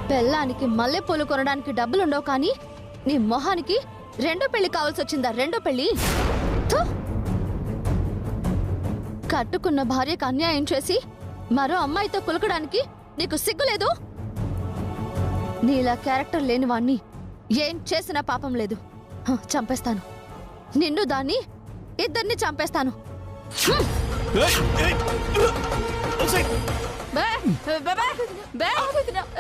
పెళ్ళానికి మల్లెపూలు కొనడానికి డబ్బులుండవు కానీ నీ మొహానికి రెండో పెళ్లి కావాల్సి వచ్చిందా? రెండో పెళ్లి? కట్టుకున్న భార్యకు అన్యాయం చేసి మరో అమ్మాయితో కులకడానికి నీకు సిగ్గులేదు? నీలా క్యారెక్టర్ లేని వాణ్ణి ఏం చేసినా పాపం లేదు. చంపేస్తాను నిన్ను, దాన్ని, ఇద్దరిని చంపేస్తాను.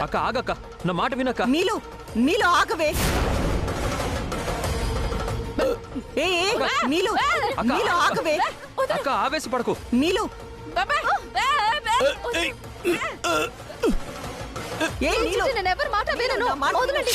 అక్క ఆగక్క, నా మాట వినక్క. నీలో ఆగవే. నీలో ఆగవే. అక్క ఆవేశపడకు. నీలు నేనెవరి మాట వినను. వదలండి.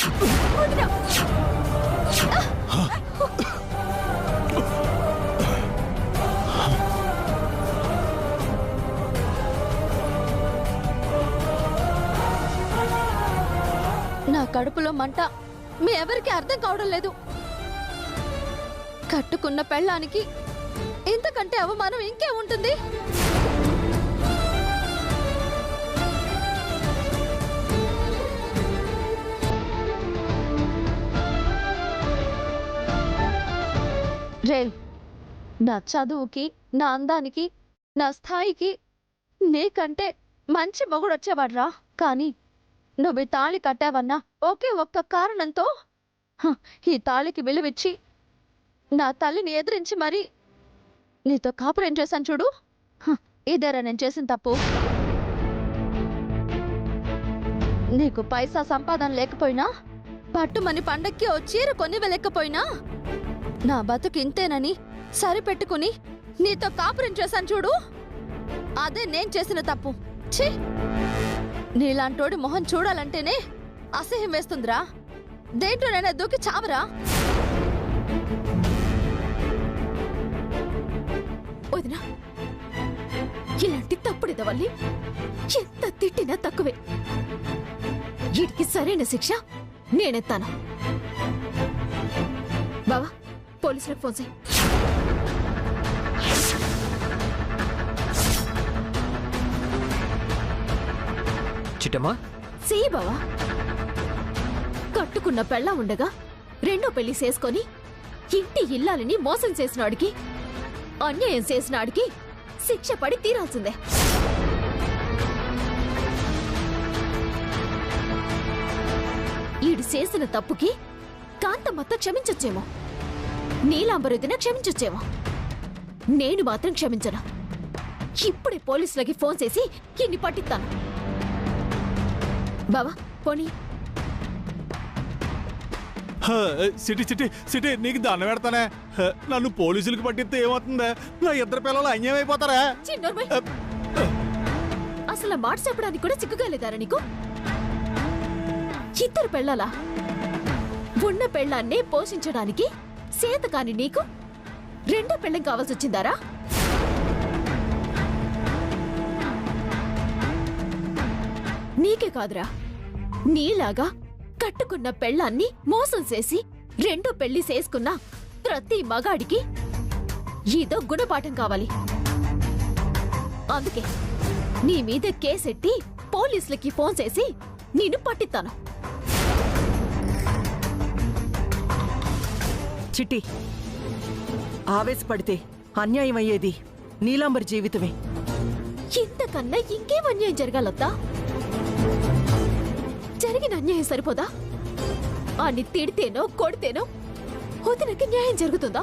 నా కడుపులో మంట మీ ఎవరికి అర్థం కావడం లేదు. కట్టుకున్న పెళ్ళానికి ఇంతకంటే అవమానం ఇంకే ఉంటుంది? రేయ్, నా చదువుకి, నా అందానికి, నా స్థాయికి నీకంటే మంచి మొగుడు వచ్చేవాడ్రా. కానీ నువ్వు ఈ తాళి కట్టావన్నా ఒకే ఒక్క కారణంతో ఈ తాళికి విలువిచ్చి నా తల్లిని ఎదిరించి మరీ నీతో కాపురం చేశాను చూడు. ఇదేరా నేను చేసిన తప్పు. నీకు పైసా సంపాదన లేకపోయినా, పట్టుమని పండక్కి ఓ చీర కొనివ్వలేకపోయినా నా బతుకు ఇంతేనని సరిపెట్టుకుని నీతో కాపురం చేశాను చూడు. అదే నేను చేసిన తప్పు. ఛీ, నీలాంటోడి మొహం చూడాలంటేనే అసహ్యం వేస్తుందిరా. దేంట్లోనైనా దూకి చావరా. వదినా, ఇలాంటి తప్పుడిద వల్లి ఎంత తిట్టినా తక్కువే. వీడికి సరైన శిక్ష నేనెత్తాను. బావా, పోలీసులకు ఫోన్ చేయి. చిట్టమ్మా, చెయ్యి బావా. కట్టుకున్న పెళ్ళ ఉండగా రెండో పెళ్లి చేసుకొని ఇంటి ఇల్లాలని మోసం చేసినాడికి, అన్యాయం చేసినాడికి శిక్ష పడి తీరాల్సిందే. ఈడు చేసిన తప్పుకి కాంతమ్మత్త క్షమించొచ్చేమో, నీలాంబరుదిన క్షమించొచ్చేమో, నేను మాత్రం క్షమించను. ఇప్పుడే పోలీసులకి ఫోన్ చేసి ఇన్ని పట్టిస్తాను. బావా పోనీ. సిటీ సిటీ సిటీ నీకు దండ పెడతానే. నన్ను పోలీసులకు పట్టిస్తే ఏమవుతుందా? నా ఇద్దరు పిల్లలు అన్యాయం అయిపోతారా? అసలు మాట చెప్పడానికి కూడా సిగ్గుగా లేదారా నీకు? ఇద్దరు పెళ్ళాలా? ఉన్న పెళ్ళాన్నే పోషించడానికి సేత కాని నీకు రెండో పెళ్ళం కావాల్సి వచ్చిందారా? నీకే కాదురా, నీలాగా కట్టుకున్న పెళ్ళాన్ని మోసం చేసి రెండో పెళ్లి చేసుకున్న ప్రతి మగాడికి ఏదో గుణపాఠం కావాలి. అందుకే నీ మీద కేసెట్టి పోలీసులకి ఫోన్ చేసి నిన్ను పట్టిస్తాను. చిట్టి, ఆవేశపడితే అన్యాయం అయ్యేది నీలాంబరి జీవితమే. ఇంతకన్నా ఇంకేం అన్యాయం జరగాలొద్దా? జరిగిన అన్యాయం సరిపోదా? అని తిడితేనో కొడితేనో వదినకి న్యాయం జరుగుతుందా?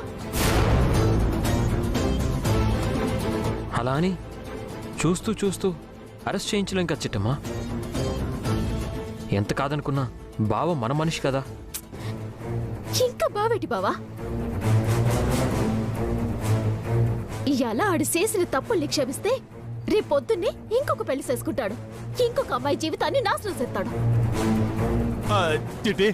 అలా అని చూస్తూ చూస్తూ అరెస్ట్ చేయించలేం కదా చిట్టమ్మా. ఎంత కాదనుకున్నా బావ మన మనిషి కదా. ఇంకా బావేటి బావా? ఇయాల ఆడు చేసిన తప్పుల్ని క్షమిస్తే రేపొద్దున్నే ఇంకొక పెళ్లి చేసుకుంటాడు, ఇంకొక అమ్మాయి జీవితాన్ని నాశనం చేస్తాడు. చిట్టి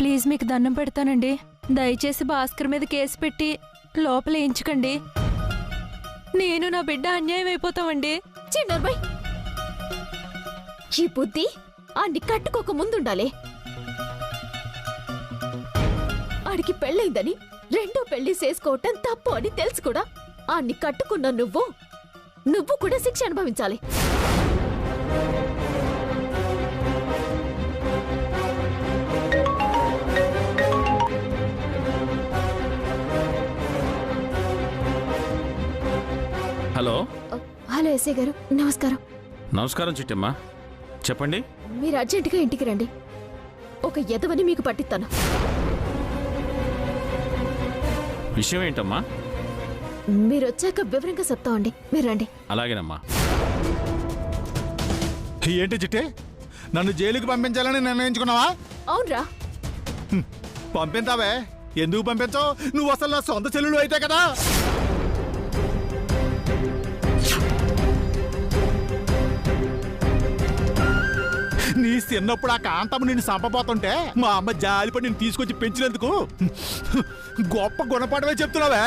ప్లీజ్ మీకు దండం పెడతానండి, దయచేసి భాస్కర్ మీద కేసు పెట్టి లోపల వేయించకండి. నేను నా బిడ్డ అన్యాయం అయిపోతామండి. చిన్నర్బాయ్, ఈ బుద్ధి ఆడిని కట్టుకోక ముందుండాలి. ఆడికి పెళ్ళైందని రెండో పెళ్లి చేసుకోవటం తప్పు అని తెలుసు కూడా ఆడిని కట్టుకున్న నువ్వు కూడా శిక్ష అనుభవించాలి. హలో హలో ఎస్ఐ గారు, నమస్కారం. నమస్కారం చిట్టమ్మా, చెప్పండి. మీరు అర్జెంటుగా ఇంటికి రండి. ఒక ఎదవని మీకు పట్టిస్తాను. విషయం ఏంటమ్మా? మీరు వచ్చాక వివరంగా చెప్తామండి. మీరు రండి. అలాగేనమ్మా. ఏంటి చిట్టి, నన్ను జైలుకి పంపించాలని నిర్ణయించుకున్నావా? అవునరా. పంపించావే, ఎందుకు పంపించావు? నువ్వు అసలు నా సొంత చెల్లెలు అయితే కదా. నీ చిన్నప్పుడు ఆ కాంతమ్మ నిన్ను చంపబోతుంటే మా అమ్మ జాలిపడి నిన్ను తీసుకొచ్చి పెంచినందుకు గొప్ప గుణపాఠమే చెప్తున్నావే.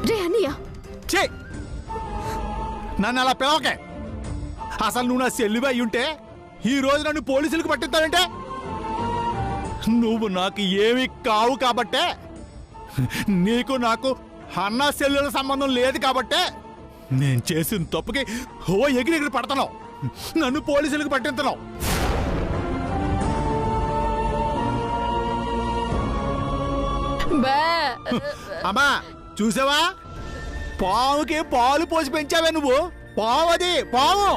రే అన్నయ్య, ఛీ, నన్ను అలా పిలవకే. అసలు నువ్వు నా చెల్లివి అయి ఉంటే ఈ రోజు నన్ను పోలీసులకు పట్టిస్తావంటే. నువ్వు నాకు ఏమీ కావు కాబట్టే, నీకు నాకు అన్న చెల్లెల సంబంధం లేదు కాబట్టే నేను చేసిన తప్పుకి ఎగిరి పడతాను, నన్ను పోలీసులకు పట్టిస్తున్నావు. అమ్మా చూసావా, పావుకి పాలు పోసి పెంచావే నువ్వు. పావు అది పావు.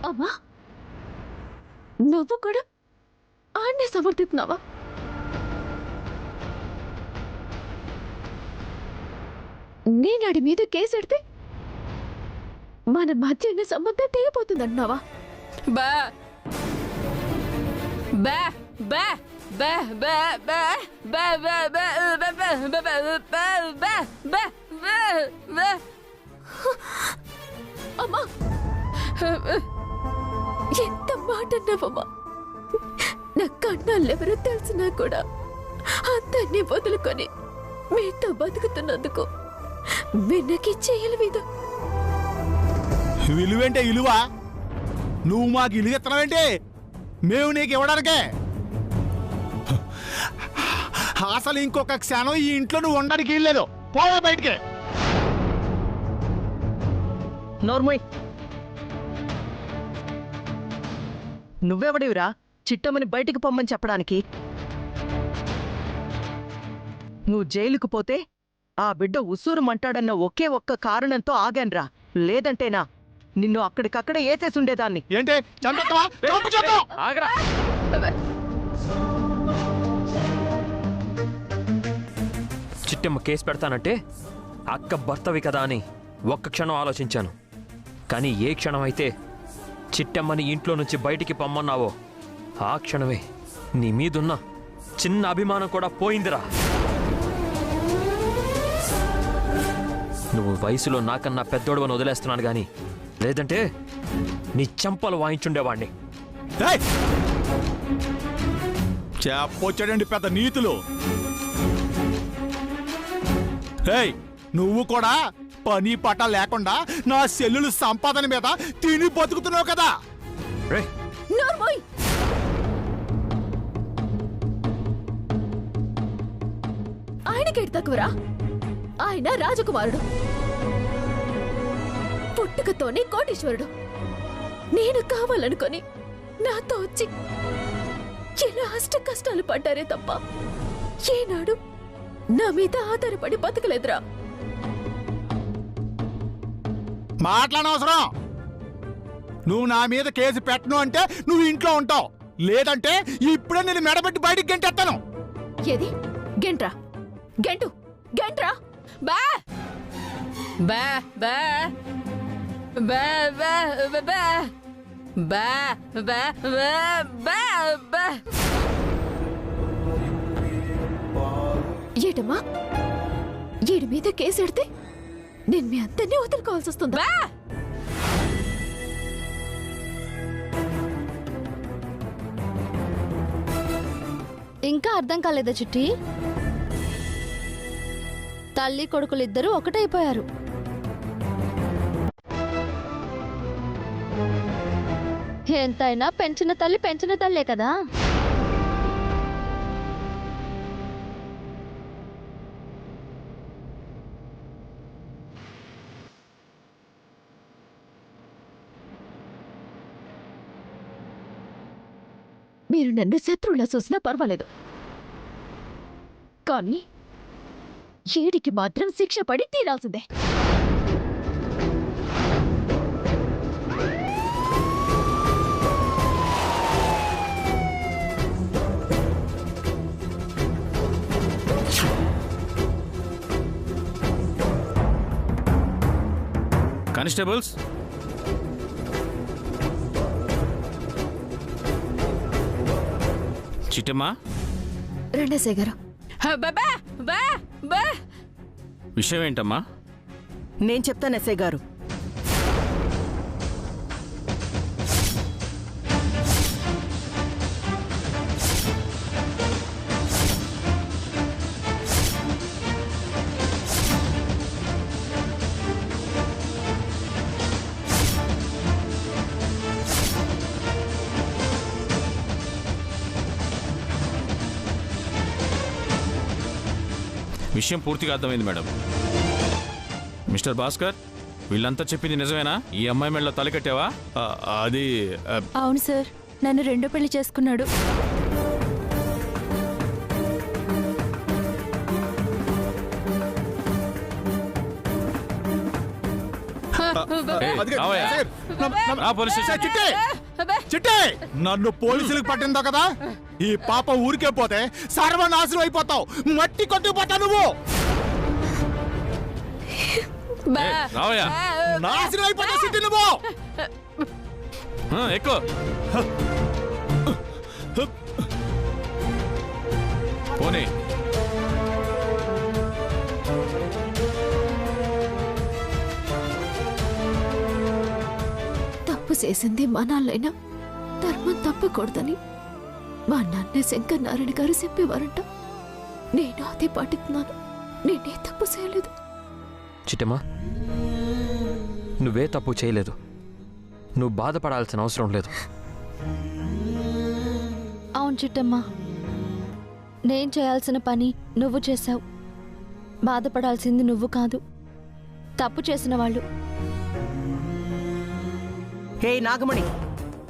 అమ్మా, నువ్వు కూడా ఆడిని సమర్థిస్తున్నావా? నేను ఆడి మీద కేసెడితే మన మధ్య ఉన్న సంబంధం తెగిపోతుందంటున్నావా? బా బా బా బా బా బా బా బా బా బా బా. అమ్మా, ఎంత మాట అన్నావమ్మా. నా కన్నాళ్ళెవరో తెలిసినా కూడా అందరినీ వదులుకొని మీతో బతుకుతున్నందుకు వెనక్కి చేయలు మీద విలువేంటే ఇలువ? నువ్వు మాకు ఇల్లు ఎత్తనావేంటి? మేము నీకు ఇవ్వడానికే. అసలు ఇంకొక క్షణం ఈ ఇంట్లో నువ్వు ఉండడానికి ఇల్లేదు. పోవే బయటికి. నోర్మోయ్, నువ్వెవడివిరా చిట్టమ్మని బయటికి పొమ్మని చెప్పడానికి? నువ్వు జైలుకు పోతే ఆ బిడ్డ ఉసూరుమంటాడన్న ఒకే ఒక్క కారణంతో ఆగాన్రా. లేదంటేనా నిన్ను అక్కడికక్కడ ఏసేసుండేదాన్ని. ఏంటి చంపేస్తావా? చంపు చూద్దాం. ఆగరా. చిట్టమ్మ కేసు పెడతానంటే అక్క భర్తవి కదా అని ఒక్క క్షణం ఆలోచించాను. కానీ ఏ క్షణం అయితే చిట్టమ్మని ఇంట్లో నుంచి బయటికి పొమ్మన్నావో ఆ క్షణమే నీ మీదున్న చిన్న అభిమానం కూడా పోయిందిరా. నువ్వు వయసులో నాకన్నా పెద్దోడవని వదిలేస్తున్నాను గాని లేదంటే నీ చెంపలు వాయించుండేవాణ్ణి. చెప్పొచ్చాడండి పెద్ద నీతులు. ఏయ్, నువ్వు కూడా పని పట లేకుండా నా సెల్లులు సంపాదన మీద తిని బతుకుతున్నావు కదా. నోర్మోయ్, ఆయనకేడు తక్కువరా. ఆయన రాజకుమారుడు, పుట్టుకతోనే కోటీశ్వరుడు. నేను కావాలనుకొని నాతో వచ్చి ఎలా అష్ట కష్టాలు పడ్డారే తప్ప ఏనాడు నా మీద ఆధారపడి బతకలేదురా. మాట్లాడనవసరం. నువ్వు నా మీద కేసు పెట్టను అంటే నువ్వు ఇంట్లో ఉంటావు, లేదంటే ఇప్పుడే నేను మెడబెట్టి బయటికి గెంటేస్తాను. ఏది గెంట్రా? గెంటు గెంట్రా. బా బా బా బా బా బా బా బా బా బా బా. ఏటమ్మా ఈడి మీద కేసెడితే నేను మీ అందరినీ వదులుకోవాల్సి వస్తుందా? ఇంకా అర్థం కాలేదా చిట్టి? తల్లి కొడుకులిద్దరూ ఒకటైపోయారు. ఎంతైనా పెంచిన తల్లి పెంచిన తల్లే కదా. మీరు నన్ను శత్రువులా చూసినా పర్వాలేదు, కానీ ఏడికి మాత్రం శిక్ష పడి తీరాల్సిందే. కానిస్టేబుల్స్, చిట్టమ్మా, రెండేసే గారు, బా బా బా బా. విషయం ఏంటమ్మా? నేను చెప్తాను ఎస్ఐ గారు. విషయం పూర్తిగా అర్థమైంది మేడం. మిస్టర్ భాస్కర్, వీళ్ళంతా చెప్పింది నిజమేనా? ఈ అమ్మాయి మెళ్ళ తలకట్టావా? అది అవును సార్, నన్ను రెండో పెళ్లి చేసుకున్నాడు. రావయ్యా. రా పోలీస్ స్టేషన్. చిట్టి చిట్టి, నన్ను పోలీసులకు పట్టిందో కదా. ఈ పాప ఊరికే పోతే సర్వనాశనం అయిపోతావు, మట్టి కొట్టుకుపోతావు నువ్వు. రావయ్యా. నాశనం అయిపోతావు చిట్టి నువ్వు. ఎక్కువ పోనీ. తప్పు చేసింది మా నాన్నైనా ధర్మం తప్పకూడదని మా నాన్న శంకర్ నారాయణ గారు చెప్పేవారంట. నేను అదే పాటిస్తున్నాను. నేనే తప్పు చేయలేదు. చిట్టమ్మా, నువ్వే తప్పు చేయలేదు. నువ్వు బాధపడాల్సిన అవసరం లేదు. అవును చిట్టమ్మా, నేను చేయాల్సిన పని నువ్వు చేశావు. బాధపడాల్సింది నువ్వు కాదు, తప్పు చేసిన వాళ్ళు. హే నాగమణి,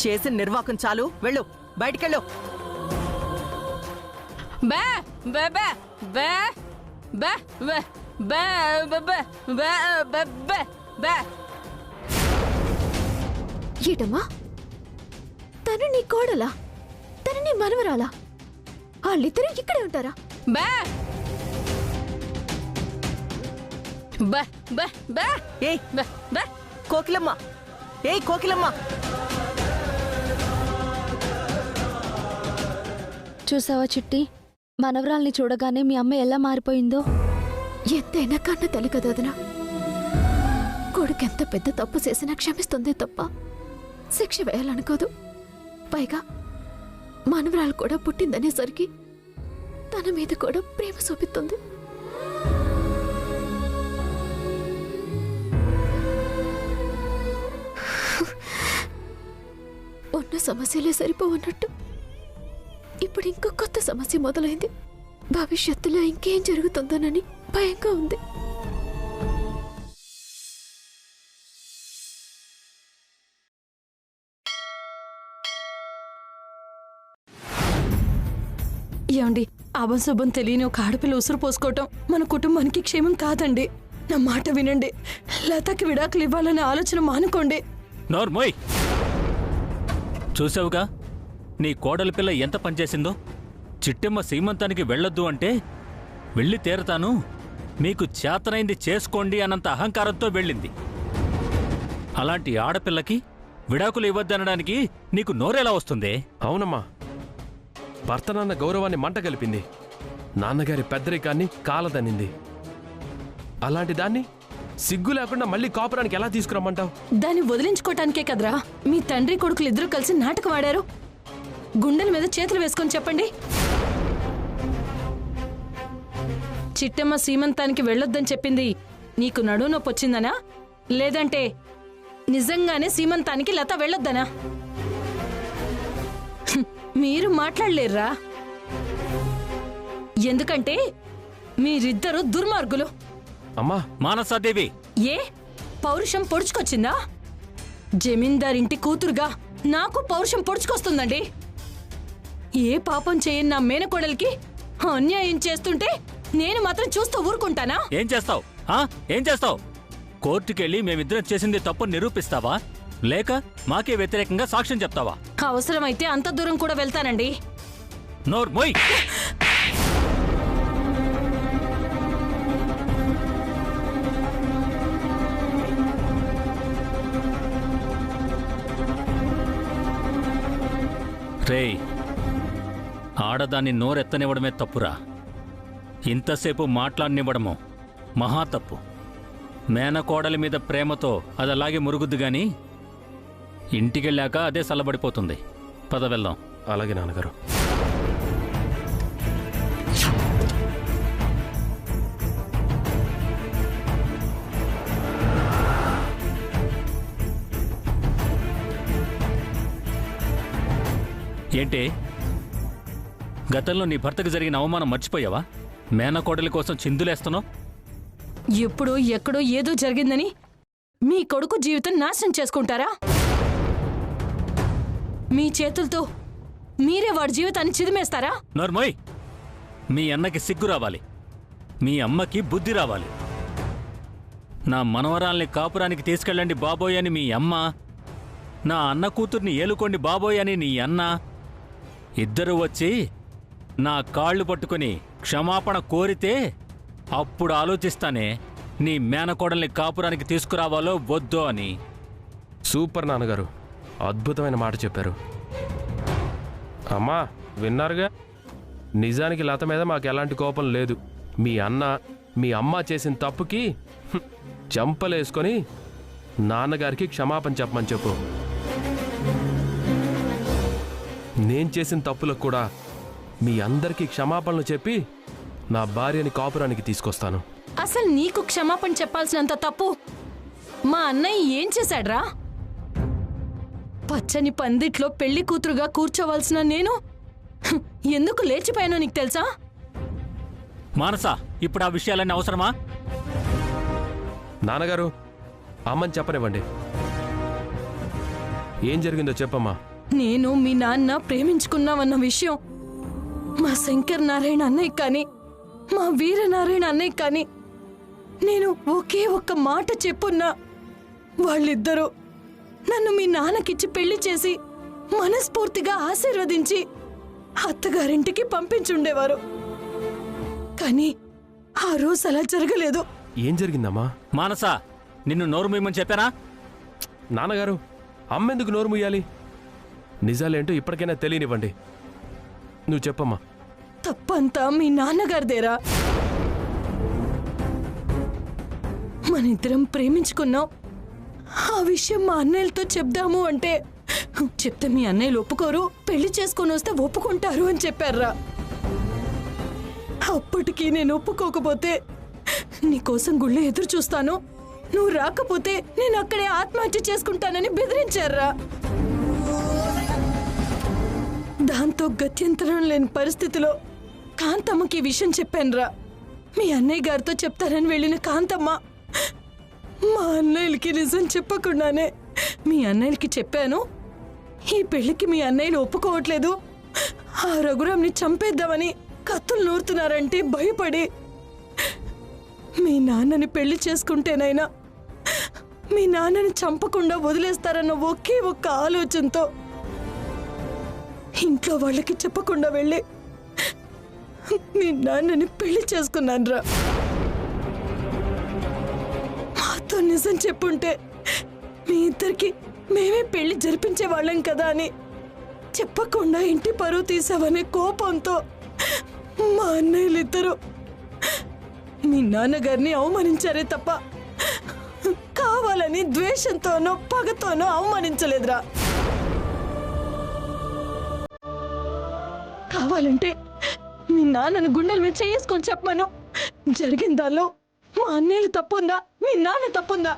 చేసిన నిర్వాకం చాలు, వెళ్ళు, బయటికెళ్ళు. బా బా బా బా బా బా బా బా బా బా బా బా. ఏటమ్మా, తను నీ కోడలా? తను నీ మనవరాలా? వాళ్ళిద్దరూ ఇక్కడే ఉంటారా? బా బా బా బా ఏయ్ బా బా. కోకిలమ్మ, ఏయ్ కోకిలమ్మ. చూసావా చిట్టి, మనవరాల్ని చూడగానే మీ అమ్మ ఎలా మారిపోయిందో. ఎంతైనా కన్న తల్లి కదా వదినా. కొడుకెంత పెద్ద తప్పు చేసినా క్షమిస్తుందే తప్ప శిక్ష వేయాలనుకోదు. పైగా మనవరాలు కూడా పుట్టిందనేసరికి తన మీద కూడా ప్రేమ చూపిస్తుంది. ఉన్న సమస్యలే సరిపోవన్నట్టు ఇప్పుడు ఇంకో కొత్త సమస్య మొదలైంది. భవిష్యత్తులో ఇంకేం జరుగుతుందోనని భయంగా ఉంది. ఏమండి, అభంశుభం తెలియని ఒక ఆడపిల్ల ఉసురు పోసుకోవటం మన కుటుంబానికి క్షేమం కాదండి. నా మాట వినండి. లతకి విడాకులు ఇవ్వాలనే ఆలోచన మానుకోండి. నోర్మోయ్, చూసావుగా నీ కోడలి పిల్ల ఎంత పనిచేసిందో. చిట్టమ్మ సీమంతానికి వెళ్ళొద్దు అంటే వెళ్ళి తీరతాను, మీకు చేతనైంది చేసుకోండి అన్నంత అహంకారంతో వెళ్ళింది. అలాంటి ఆడపిల్లకి విడాకులు ఇవ్వద్దనడానికి నీకు నోరెలా వస్తుంది? అవునమ్మా, భర్త నాన్న గౌరవాన్ని మంట కలిపింది, నాన్నగారి పెద్దరికాన్ని కాలదనింది. అలాంటి దాన్ని సిగ్గు లేకుండా మళ్ళీ కాపురానికి ఎలా తీసుకురమ్మంటావు? దాన్ని వదిలించుకోవటానికే కదరా మీ తండ్రి కొడుకులు ఇద్దరు కలిసి నాటకం ఆడారు. గుండెల మీద చేతులు వేసుకొని చెప్పండి, చిట్టమ్మ సీమంతానికి వెళ్ళొద్దని చెప్పింది నీకు నడువు నొప్పి వచ్చిందనా, లేదంటే నిజంగానే సీమంతానికి లత వెళ్ళొద్దనా? మీరు మాట్లాడలేర్రా, ఎందుకంటే మీరిద్దరూ దుర్మార్గులు. అమ్మా మానసాదేవి, ఏ పౌరుషం పొడుచుకొచ్చిందా? జమీందారింటి కూతురుగా నాకు పౌరుషం పొడుచుకొస్తుందండి. ఏ పాపం చేయని నా మేనకోడలికి అన్యాయం చేస్తుంటే నేను మాత్రం చూస్తూ ఊరుకుంటానా? ఏం చేస్తావు? ఏం చేస్తావు? కోర్టుకెళ్ళి మేమిద్దరం చేసింది తప్పు నిరూపిస్తావా, లేక మాకే వ్యతిరేకంగా సాక్ష్యం చెప్తావా? అవసరమైతే అంత దూరం కూడా వెళ్తానండి. నోర్ మొయ్. రేయ్, ఆడదాన్ని నోరెత్తనివ్వడమే తప్పురా. ఇంతసేపు మాట్లాడనివ్వడము మహా తప్పు. మేనకోడలి మీద ప్రేమతో అది అలాగే మురుగుద్దు గాని ఇంటికెళ్ళాక అదే చల్లబడిపోతుంది. పద వెళ్దాం. అలాగే నాన్నగారు. ఏంటి, గతంలో నీ భర్తకు జరిగిన అవమానం మర్చిపోయావా? మేనకోడలి కోసం చిందులేస్తున్నావు. ఎప్పుడో ఎక్కడో ఏదో జరిగిందని మీ కొడుకు జీవితం నాశనం చేసుకుంటారా? మీ చేతులతో మీరే వాడి జీవితాన్ని చిదిమేస్తారా? నోర్మోయ్, మీ అన్నకి సిగ్గు రావాలి, మీ అమ్మకి బుద్ధి రావాలి. నా మనవరాల్ని కాపురానికి తీసుకెళ్ళండి బాబోయ్ అని మీ అమ్మ, నా అన్న కూతుర్ని ఏలుకోండి బాబోయ్ అని నీ అన్న, ఇద్దరు వచ్చి నా కాళ్ళు పట్టుకుని క్షమాపణ కోరితే అప్పుడు ఆలోచిస్తానే నీ మేనకోడల్ని కాపురానికి తీసుకురావాలో వద్దో అని. సూపర్ నాన్నగారు, అద్భుతమైన మాట చెప్పారు. అమ్మా విన్నారుగా, నిజానికి లత మీద మాకు ఎలాంటి కోపం లేదు. మీ అన్న మీ అమ్మ చేసిన తప్పుకి చెంపలేసుకొని నాన్నగారికి క్షమాపణ చెప్పమని చెప్పు. నేను చేసిన తప్పులకు కూడా మీ అందరికీ క్షమాపణలు చెప్పి నా భార్యని కాపురానికి తీసుకొస్తాను. అసలు నీకు క్షమాపణ చెప్పాల్సినంత తప్పు మా అన్నయ్య ఏం చేశాడ్రా? పచ్చని పందిట్లో పెళ్లి కూతురుగా కూర్చోవలసిన నేను ఎందుకు లేచిపోయానో నీకు తెలుసా? మానసా, ఇప్పుడు ఆ విషయాలన్నీ అవసరమా? నాన్నగారు, అమ్మని చెప్పనివ్వండి. ఏం జరిగిందో చెప్పమ్మా. నేను మీ నాన్న ప్రేమించుకున్నామన్న విషయం మా శంకర్ నారాయణ అన్నయ్య కానీ మా వీరనారాయణ అన్నయ్య కానీ నేను ఒకే ఒక్క మాట చెప్పున్నా వాళ్ళిద్దరూ నన్ను మీ నాన్నకిచ్చి పెళ్లి చేసి మనస్ఫూర్తిగా ఆశీర్వదించి అత్తగారింటికి పంపించుండేవారు. కానీ ఆ రోజు అలా జరగలేదు. ఏం జరిగిందమ్మా? మానసా, నిన్ను నోరు మూయమని చెప్పానా? నాన్నగారు, అమ్మెందుకు నోరు ముయ్యాలి? నిజాలేంటో ఇప్పటికైనా తెలియనివ్వండి. నువ్వు చెప్పమ్మా. తప్పంతా మీ నాన్నగారిదేరా. మనిద్దరం ప్రేమించుకున్నాం. ఆ విషయం మా అన్నయ్యలతో చెప్దాము అంటే చెప్తే మీ అన్నయ్యలు ఒప్పుకోరు, పెళ్లి చేసుకొని వస్తే ఒప్పుకుంటారు అని చెప్పారా. అప్పటికి నేను ఒప్పుకోకపోతే నీకోసం గుళ్ళో ఎదురు చూస్తాను, నువ్వు రాకపోతే నేను అక్కడే ఆత్మహత్య చేసుకుంటానని బెదిరించారా. దాంతో గత్యంతరం లేని పరిస్థితిలో కాంతమ్మకి విషయం చెప్పానురా. మీ అన్నయ్య గారితో చెప్తానని వెళ్ళిన కాంతమ్మ మా అన్నయ్యలకి నిజం చెప్పకుండానే మీ అన్నయ్యలకి చెప్పాను, ఈ పెళ్లికి మీ అన్నయ్యలు ఒప్పుకోవట్లేదు, ఆ రఘురామ్ని చంపేద్దామని కత్తులు నూరుతున్నారంటే భయపడి మీ నాన్నని పెళ్లి చేసుకుంటేనైనా మీ నాన్నని చంపకుండా వదిలేస్తారన్న ఒకే ఒక్క ఆలోచనతో ఇంట్లో వాళ్ళకి చెప్పకుండా వెళ్ళి మీ నాన్నని పెళ్లి చేసుకున్నానురా. మాతో నిజం చెప్పుంటే మీ ఇద్దరికి మేమే పెళ్లి జరిపించే వాళ్ళం కదా అని చెప్పకుండా ఇంటి పరువు తీసావనే కోపంతో మా అన్నయ్యలిద్దరూ మీ నాన్నగారిని అవమానించారే తప్ప కావాలని ద్వేషంతోనో పగతోనో అవమానించలేదురా. కావాలంటే మీ నాన్నను గుండెల మీద చేసుకొని చెప్పమను. జరిగిన దానిలో మా అన్నయ్యలు తప్పుందా, మీ నాన్న తప్పుందా?